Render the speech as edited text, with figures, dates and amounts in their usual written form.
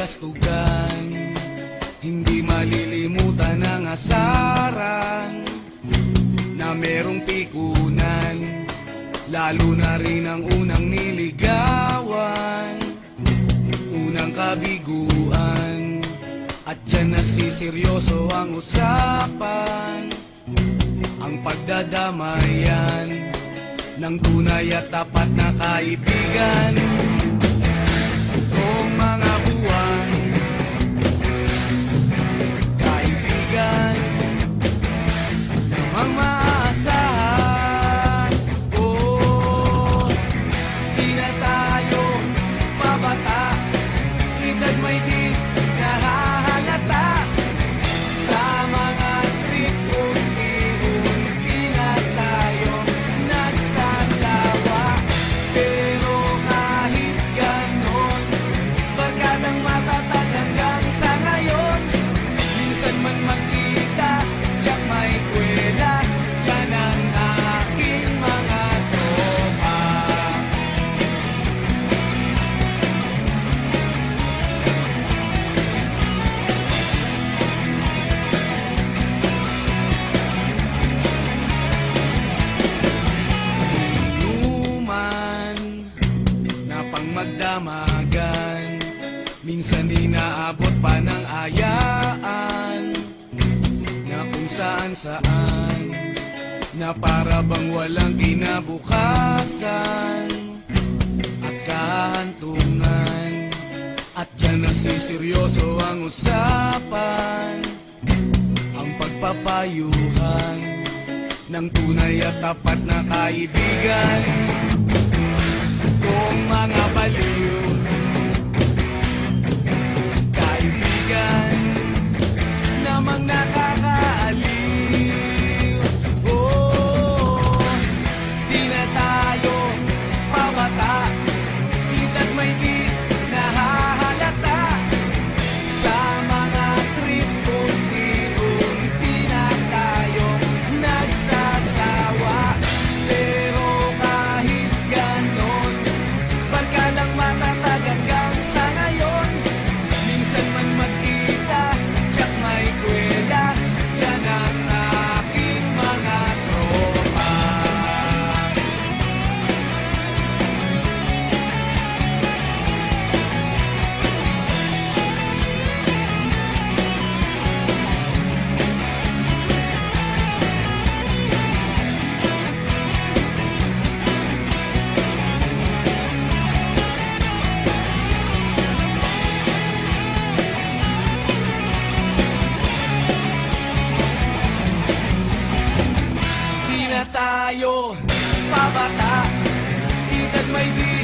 kabalastugan. Hindi malilimutan ang asaran na merong pikunan, lalo na rin ang unang niligawan, unang kabiguan. At dyan nasiseryoso ang usapan, ang pagdadamayan ng tunay at tapat na kaibigan. Itong mga buwan, kaibigan namang maaasahan. Oh, di na tayo pabata, edad may di nahahalata. Sa mga trip unti-unti na tayo nagsasawa. Pero kahit ganon, barkadang matatag hanggang sa ngayon. Minsan man magkita, tiyak may kwela, yan ang aking mga tropa. Inuman na pang magdamagan, minsan inaabot pa ng ayaan, na kung saan-saan, na para bang walang kinabukasan at kahantungan. At dyan nasiseryoso ang usapan, ang pagpapayuhan ng tunay at tapat na kaibigan. Kung mga baliw, kaibigan namang nakakaaliw. Oh, di na tayo pabata, edad may di nahahalata. Sa mga trip unti-unti na tayo nagsasawa. Pero kahit ganon, barkadang matatag hanggang sa ngayon. Minsan man magkita, tiyak may kwela, yan ang aking mga tropa. Di na tayo pabata, edad may di